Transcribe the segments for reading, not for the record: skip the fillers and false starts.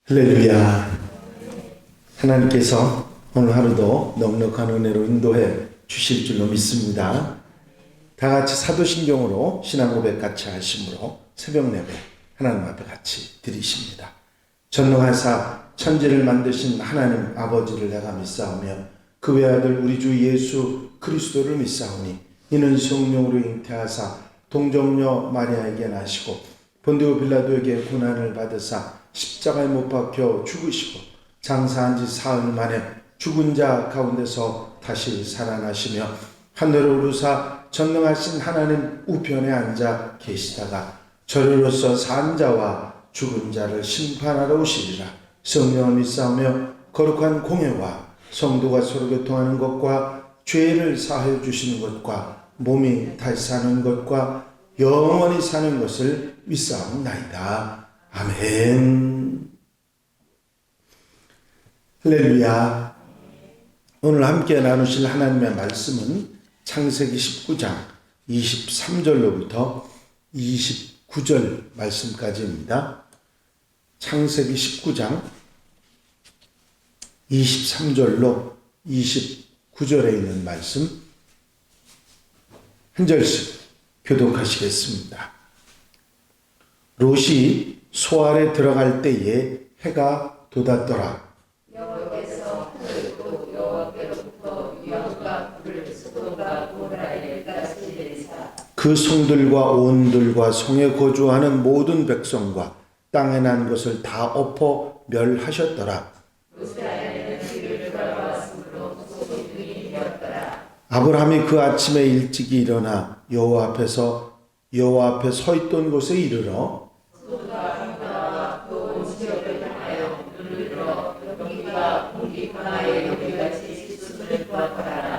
할렐루야. 하나님께서 오늘 하루도 넉넉한 은혜로 인도해 주실 줄로 믿습니다. 다 같이 사도신경으로 신앙 고백 같이 하심으로 새벽 예배 하나님 앞에 같이 드리십니다. 전능하사 천지를 만드신 하나님 아버지를 내가 믿사오며 그 외아들 우리 주 예수 그리스도를 믿사오니 이는 성령으로 잉태하사 동정녀 마리아에게 나시고 본디오 빌라도에게 고난을 받으사 십자가에 못 박혀 죽으시고 장사한 지 사흘 만에 죽은 자 가운데서 다시 살아나시며 하늘로 오르사 전능하신 하나님 우편에 앉아 계시다가 저리로서 산 자와 죽은 자를 심판하러 오시리라. 성령을 믿사오며 거룩한 공예와 성도가 서로 교통하는 것과 죄를 사하여 주시는 것과 몸이 다시 사는 것과 영원히 사는 것을 믿사옵나이다. 아멘. 할렐루야. 오늘 함께 나누실 하나님의 말씀은 창세기 19장 23절로부터 29절 말씀까지입니다. 창세기 19장 23절로 29절에 있는 말씀 한 절씩 교독하시겠습니다. 롯이 소알에 들어갈 때에 해가 돋았더라. 여호와께서 하늘로 여호와께로부터 유황과 불을 소돔과 고모라에 가시게 되사 그 성들과 온들과 성에 거주하는 모든 백성과 땅에 난 것을 다 엎어 멸하셨더라. 롯의 길을 돌아보았으므로 소돔이 되었더라. 아브라함이 그 아침에 일찍이 일어나 여호와 앞에 서 있던 곳에 이르러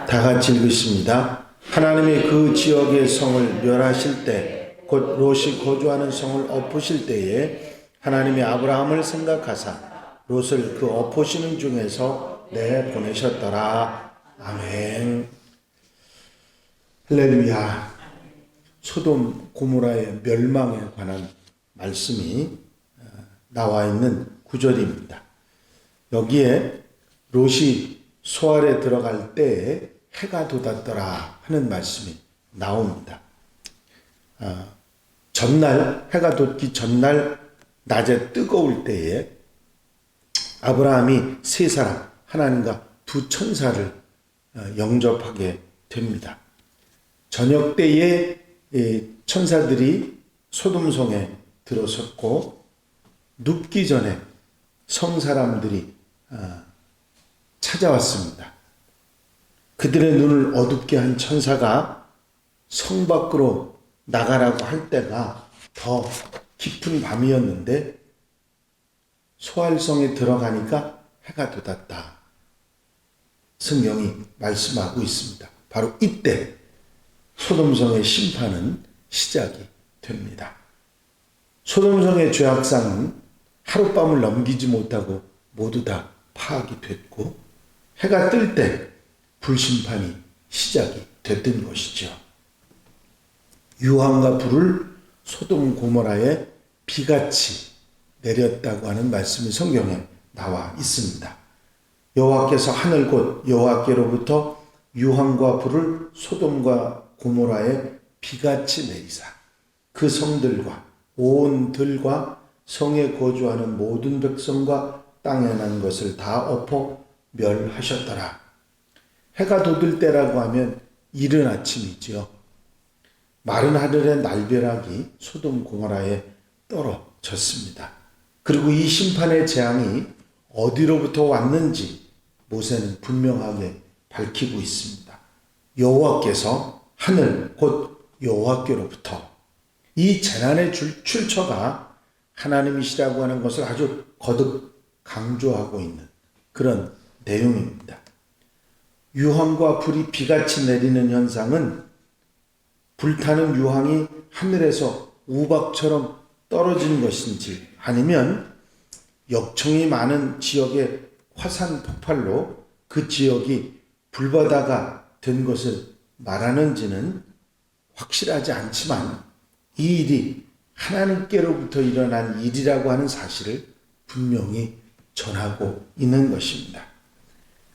다 같이 읽으십니다. 하나님이 그 지역의 성을 멸하실 때 곧 롯이 거주하는 성을 엎으실 때에 하나님이 아브라함을 생각하사 롯을 그 엎으시는 중에서 내보내셨더라. 아멘. 할렐루야. 소돔 고모라의 멸망에 관한 말씀이 나와 있는 구절입니다. 여기에 롯이 소알에 들어갈 때에 해가 돋았더라 하는 말씀이 나옵니다. 전날 해가 돋기 전날 낮에 뜨거울 때에 아브라함이 세 사람 하나님과 두 천사를 영접하게 됩니다. 저녁 때에 천사들이 소돔성에 들어섰고 눕기 전에 성 사람들이 찾아왔습니다. 그들의 눈을 어둡게 한 천사가 성 밖으로 나가라고 할 때가 더 깊은 밤이었는데 소알성에 들어가니까 해가 돋았다. 성경이 말씀하고 있습니다. 바로 이때 소돔성의 심판은 시작이 됩니다. 소돔성의 죄악상은 하룻밤을 넘기지 못하고 모두 다 파악이 됐고 해가 뜰 때 불심판이 시작이 됐던 것이죠. 유황과 불을 소돔 고모라에 비같이 내렸다고 하는 말씀이 성경에 나와 있습니다. 여호와께서 하늘 곧 여호와께로부터 유황과 불을 소돔과 고모라에 비같이 내리사 그 성들과 온 들과 성에 거주하는 모든 백성과 땅에 난 것을 다 엎어 멸하셨더라. 해가 돋을 때라고 하면 이른 아침이지요. 마른 하늘의 날벼락이 소돔 고모라에 떨어졌습니다. 그리고 이 심판의 재앙이 어디로부터 왔는지 모세는 분명하게 밝히고 있습니다. 여호와께서 하늘 곧 여호와께로부터 이 재난의 출처가 하나님이시라고 하는 것을 아주 거듭 강조하고 있는 그런 내용입니다. 유황과 불이 비같이 내리는 현상은 불타는 유황이 하늘에서 우박처럼 떨어진 것인지 아니면 역청이 많은 지역의 화산 폭발로 그 지역이 불바다가 된 것을 말하는지는 확실하지 않지만 이 일이 하나님께로부터 일어난 일이라고 하는 사실을 분명히 전하고 있는 것입니다.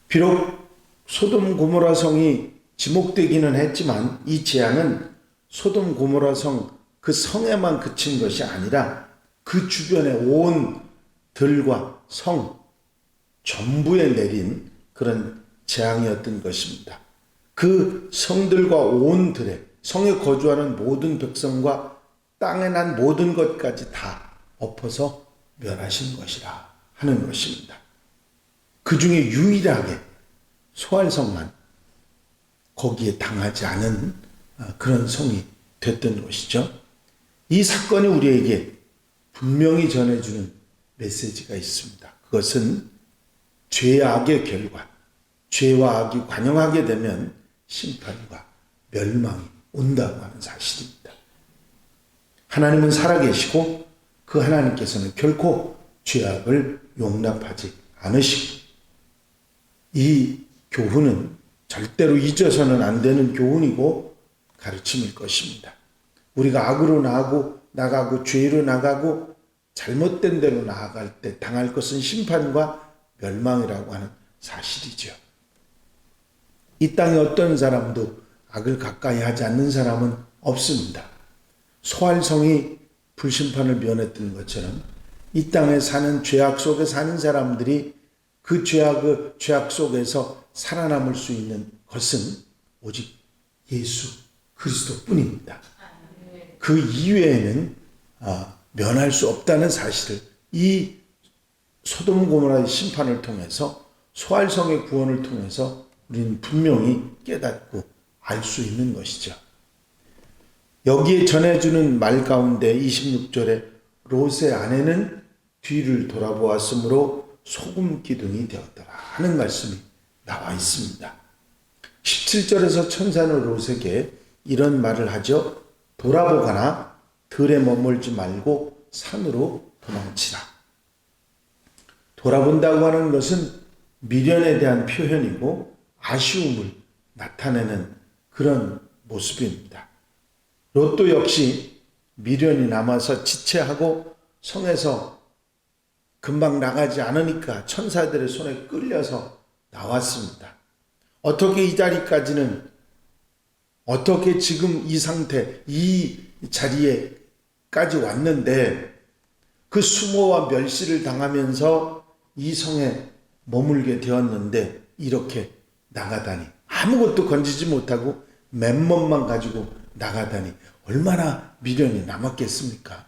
비록 소돔 고모라 성이 지목되기는 했지만 이 재앙은 소돔 고모라 성 그 성에만 그친 것이 아니라 그 주변의 온 들과 성 전부에 내린 그런 재앙이었던 것입니다. 그 성들과 온 들에 성에 거주하는 모든 백성과 땅에 난 모든 것까지 다 엎어서 멸하신 것이라 하는 것입니다. 그 중에 유일하게 소알성만 거기에 당하지 않은 그런 성이 됐던 것이죠. 이 사건이 우리에게 분명히 전해주는 메시지가 있습니다. 그것은 죄악의 결과, 죄와 악이 관영하게 되면 심판과 멸망이 온다고 하는 사실입니다. 하나님은 살아계시고 그 하나님께서는 결코 죄악을 용납하지 않으시고 이 교훈은 절대로 잊어서는 안 되는 교훈이고 가르침일 것입니다. 우리가 악으로 나가고 죄로 나가고 잘못된 대로 나아갈 때 당할 것은 심판과 멸망이라고 하는 사실이죠. 이 땅에 어떤 사람도 악을 가까이 하지 않는 사람은 없습니다. 소알성이 불심판을 면했던 것처럼 이 땅에 사는 죄악 속에 사는 사람들이 그 죄악 속에서 살아남을 수 있는 것은 오직 예수 그리스도뿐입니다. 그 이외에는 면할 수 없다는 사실을 이 소돔 고모라의 심판을 통해서 소알성의 구원을 통해서 우리는 분명히 깨닫고 알 수 있는 것이죠. 여기에 전해주는 말 가운데 26절에 롯의 아내는 뒤를 돌아보았으므로 소금 기둥이 되었더라 하는 말씀이 나와 있습니다. 17절에서 천사는 롯에게 이런 말을 하죠. 돌아보거나 들에 머물지 말고 산으로 도망치라. 돌아본다고 하는 것은 미련에 대한 표현이고 아쉬움을 나타내는 그런 모습입니다. 롯도 역시 미련이 남아서 지체하고 성에서 금방 나가지 않으니까 천사들의 손에 끌려서 나왔습니다. 어떻게 이 자리까지는 어떻게 지금 이 상태, 이 자리에까지 왔는데 그 수모와 멸시를 당하면서 이 성에 머물게 되었는데 이렇게 나가다니 아무것도 건지지 못하고 맨몸만 가지고 나가다니 얼마나 미련이 남았겠습니까?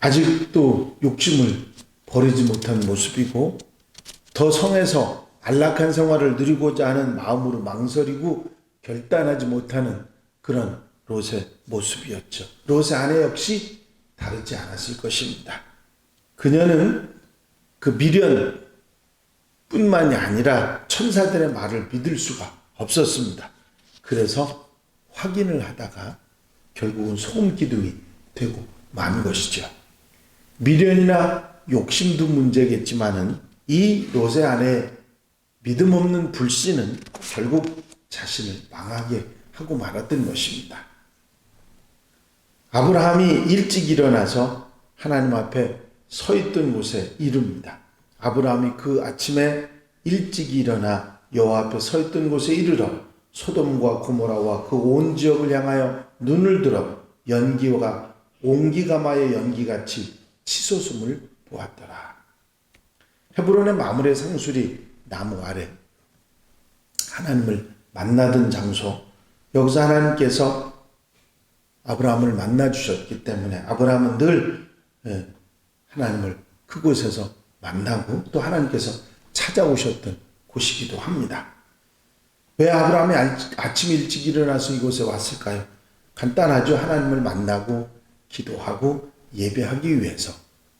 아직도 욕심을 버리지 못한 모습이고 더 성에서 안락한 생활을 누리고자 하는 마음으로 망설이고 결단하지 못하는 그런 롯의 모습이었죠. 롯의 아내 역시 다르지 않았을 것입니다. 그녀는 그 미련뿐만이 아니라 천사들의 말을 믿을 수가 없었습니다. 그래서 확인을 하다가 결국은 소금 기둥이 되고 만 것이죠. 미련이나 욕심도 문제겠지만은 이 롯의 아내의 믿음 없는 불신은 결국 자신을 망하게 하고 말았던 것입니다. 아브라함이 일찍 일어나서 하나님 앞에 서 있던 곳에 이릅니다. 아브라함이 그 아침에 일찍 일어나 여호와 앞에 서 있던 곳에 이르러 소돔과 고모라와 그 온 지역을 향하여 눈을 들어 연기와 옹기가마의 연기같이 치솟음을 보았더라. 헤브론의 마므레 상술이 나무 아래 하나님을 만나던 장소, 여기서 하나님께서 아브라함을 만나 주셨기 때문에 아브라함은 늘 하나님을 그곳에서 만나고 또 하나님께서 찾아오셨던 곳이기도 합니다. 왜 아브라함이 아침 일찍 일어나서 이곳에 왔을까요? 간단하죠. 하나님을 만나고 기도하고 예배하기 위해서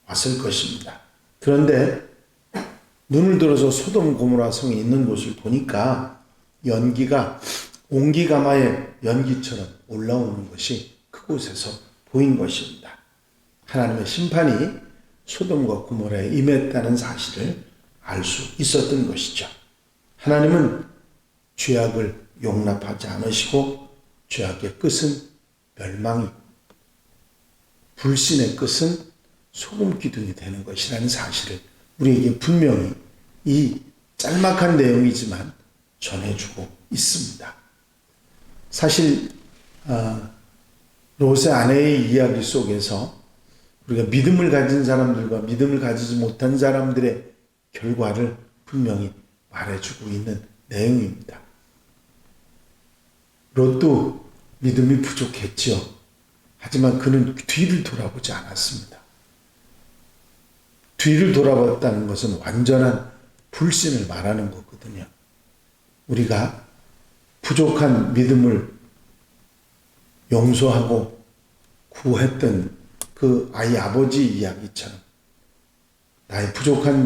왔을 것입니다. 그런데 눈을 들어서 소돔 고모라 성이 있는 곳을 보니까 연기가 옹기가마의 연기처럼 올라오는 것이 그곳에서 보인 것입니다. 하나님의 심판이 소돔과 고모라에 임했다는 사실을 알 수 있었던 것이죠. 하나님은 죄악을 용납하지 않으시고 죄악의 끝은 멸망이, 불신의 끝은 소금 기둥이 되는 것이라는 사실을 우리에게 분명히 이 짤막한 내용이지만 전해주고 있습니다. 사실 롯의 아내의 이야기 속에서 우리가 믿음을 가진 사람들과 믿음을 가지지 못한 사람들의 결과를 분명히 말해주고 있는 내용입니다. 롯도 믿음이 부족했지요. 하지만 그는 뒤를 돌아보지 않았습니다. 뒤를 돌아봤다는 것은 완전한 불신을 말하는 거거든요. 우리가 부족한 믿음을 용서하고 구했던 그 아이 아버지 이야기처럼 나의 부족한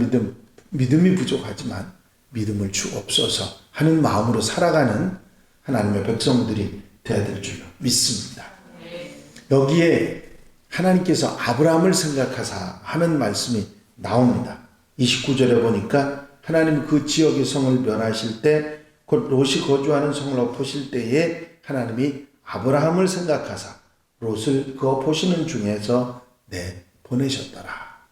믿음이 부족하지만 믿음을 주옵소서 하는 마음으로 살아가는 하나님의 백성들이 되어야 될 줄로 믿습니다. 여기에 하나님께서 아브라함을 생각하사 하는 말씀이 나옵니다. 29절에 보니까 하나님 그 지역의 성을 멸하실 때 곧 롯이 거주하는 성을 엎으실 때에 하나님이 아브라함을 생각하사 롯을 그 엎으시는 중에서 보내셨더라.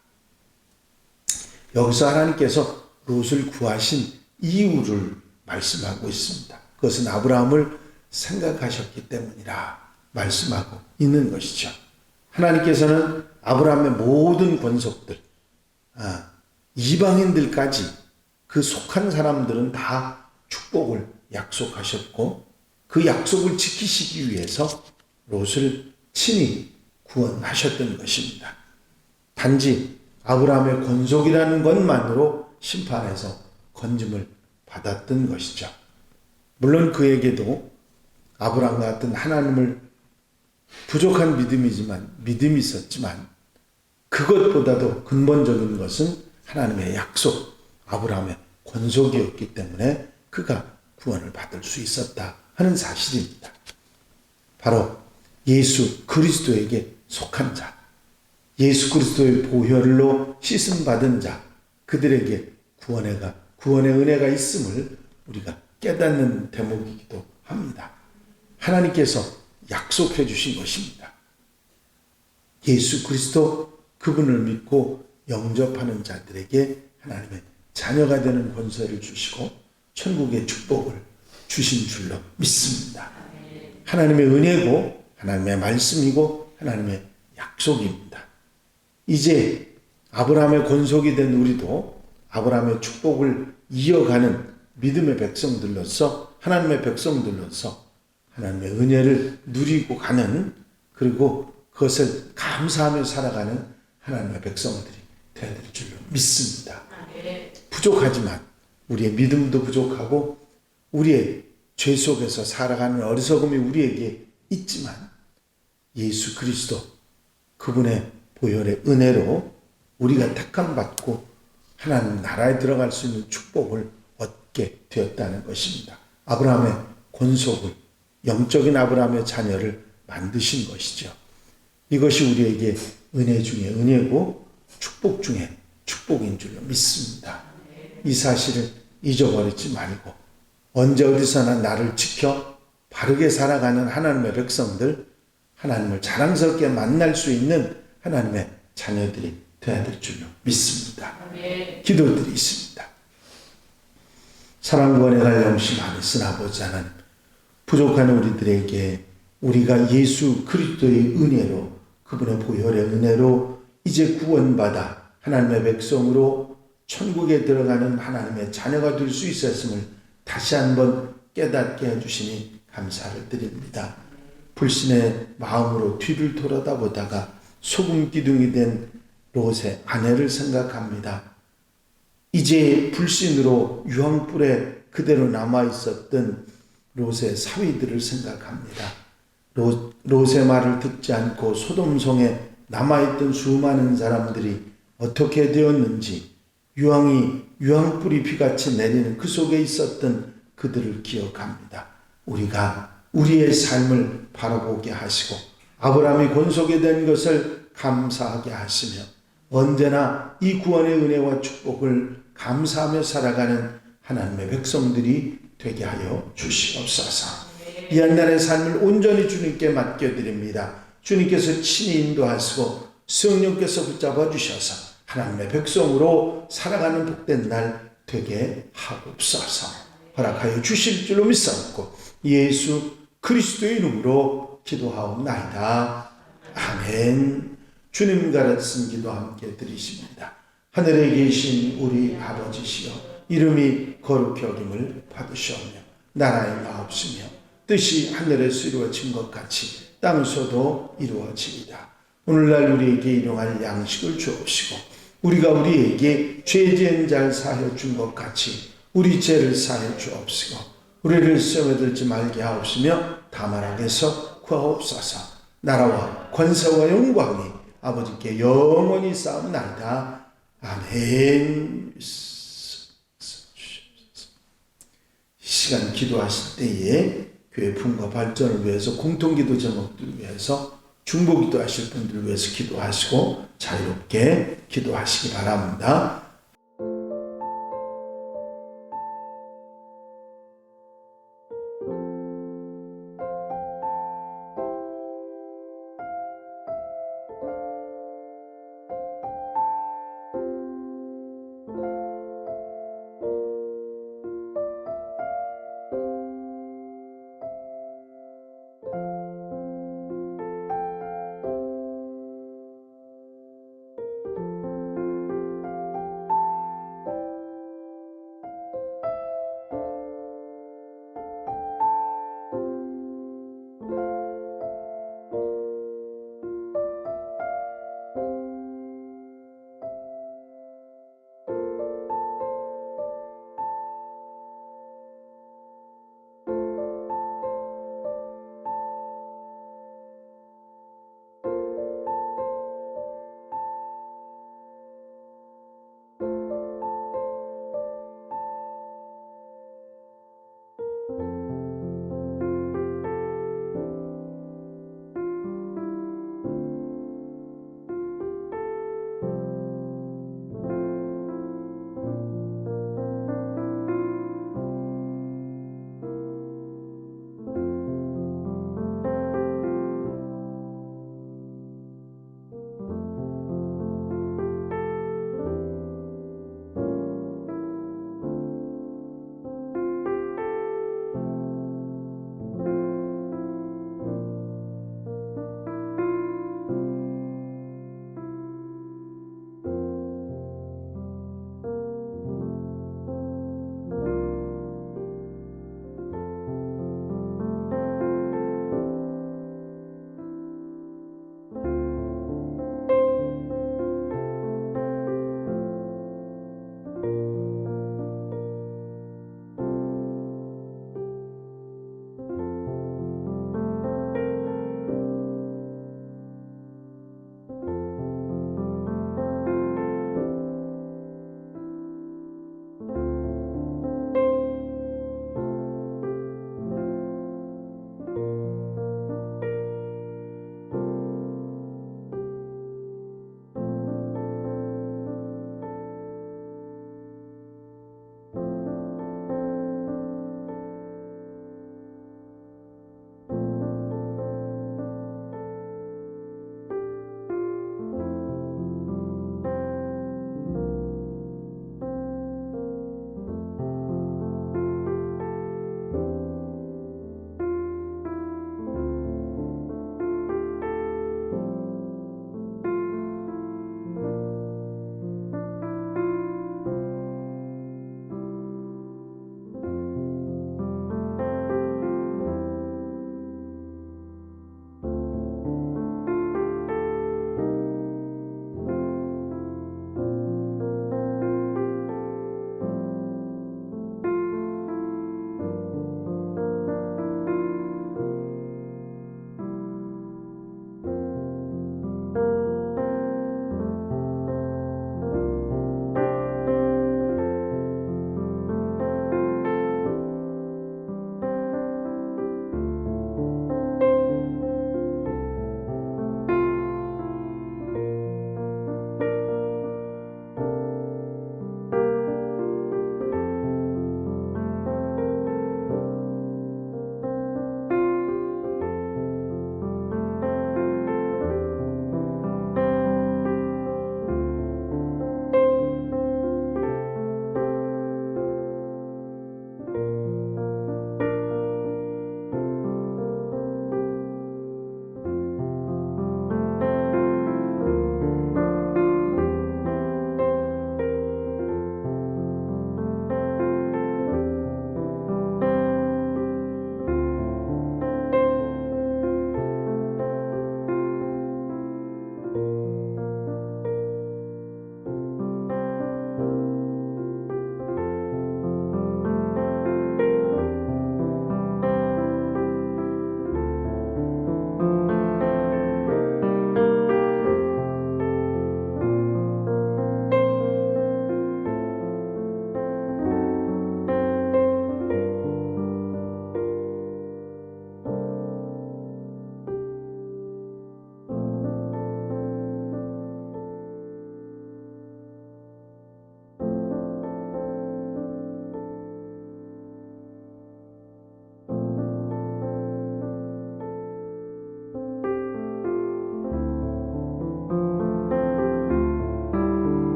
여기서 하나님께서 롯을 구하신 이유를 말씀하고 있습니다. 그것은 아브라함을 생각하셨기 때문이라 말씀하고 있는 것이죠. 하나님께서는 아브라함의 모든 권속들, 이방인들까지 그 속한 사람들은 다 축복을 약속하셨고 그 약속을 지키시기 위해서 롯을 친히 구원하셨던 것입니다. 단지 아브라함의 권속이라는 것만으로 심판에서 건짐을 받았던 것이죠. 물론 그에게도 아브라함과 같은 하나님을 부족한 믿음이 있었지만 그것보다도 근본적인 것은 하나님의 약속, 아브라함의 권속이었기 때문에 그가 구원을 받을 수 있었다 하는 사실입니다. 바로 예수 그리스도에게 속한 자, 예수 그리스도의 보혈로 씻음 받은 자, 그들에게 구원의 은혜가 있음을 우리가 깨닫는 대목이기도 합니다. 하나님께서 약속해 주신 것입니다. 예수 그리스도 그분을 믿고 영접하는 자들에게 하나님의 자녀가 되는 권세를 주시고 천국의 축복을 주신 줄로 믿습니다. 하나님의 은혜고 하나님의 말씀이고 하나님의 약속입니다. 이제 아브라함의 권속이 된 우리도 아브라함의 축복을 이어가는 믿음의 백성들로서 하나님의 백성들로서 하나님의 은혜를 누리고 가는, 그리고 그것을 감사하며 살아가는 하나님의 백성들이 되어야 될 줄로 믿습니다. 부족하지만 우리의 믿음도 부족하고 우리의 죄 속에서 살아가는 어리석음이 우리에게 있지만 예수 그리스도 그분의 보혈의 은혜로 우리가 택함 받고 하나님 나라에 들어갈 수 있는 축복을 얻게 되었다는 것입니다. 아브라함의 권속을, 영적인 아브라함의 자녀를 만드신 것이죠. 이것이 우리에게 은혜 중에 은혜고 축복 중에 축복인 줄로 믿습니다. 이 사실을 잊어버리지 말고 언제 어디서나 나를 지켜 바르게 살아가는 하나님의 백성들, 하나님을 자랑스럽게 만날 수 있는 하나님의 자녀들이 되어야 될 줄로 믿습니다. 기도드리겠습니다. 사랑과 은혜가 영시 많으신 아버지 하나님, 부족한 우리들에게 우리가 예수 그리스도의 은혜로, 그분의 보혈의 은혜로 이제 구원받아 하나님의 백성으로 천국에 들어가는 하나님의 자녀가 될 수 있었음을 다시 한번 깨닫게 해주시니 감사를 드립니다. 불신의 마음으로 뒤를 돌아다보다가 소금 기둥이 된 롯의 아내를 생각합니다. 이제 불신으로 유황불에 그대로 남아있었던 롯의 사위들을 생각합니다. 롯의 말을 듣지 않고 소돔성에 남아있던 수많은 사람들이 어떻게 되었는지, 유황불이 비같이 내리는 그 속에 있었던 그들을 기억합니다. 우리가 우리의 삶을 바라보게 하시고 아브라함이 권속에 된 것을 감사하게 하시며 언제나 이 구원의 은혜와 축복을 감사하며 살아가는 하나님의 백성들이 되게 하여 주시옵소서. 이 한날의 삶을 온전히 주님께 맡겨드립니다. 주님께서 친히 인도하시고 성령께서 붙잡아 주셔서 하나님의 백성으로 살아가는 복된 날 되게 하옵소서. 허락하여 주실 줄로 믿사옵고 예수 그리스도의 이름으로 기도하옵나이다. 아멘. 주님 가르친 기도 함께 드리십니다. 하늘에 계신 우리 아버지시여, 이름이 거룩히 여김을 받으시오며 나라의 나옵시며 뜻이 하늘에서 이루어진 것 같이 땅에서도 이루어지이다. 오늘날 우리에게 일용할 양식을 주옵시고 우리가 우리에게 죄 지은 자를 사하여 준 것 같이 우리 죄를 사하여 주옵시고 우리를 시험에 들지 말게 하옵시며 다만 악에서 구하옵소서. 나라와 권세와 영광이 아버지께 영원히 쌓옵나이다. 아멘. 시간 기도하실 때에 교회 풍과 발전을 위해서 공통기도 제목들을 위해서 중보기도 하실 분들을 위해서 기도하시고 자유롭게 기도하시기 바랍니다.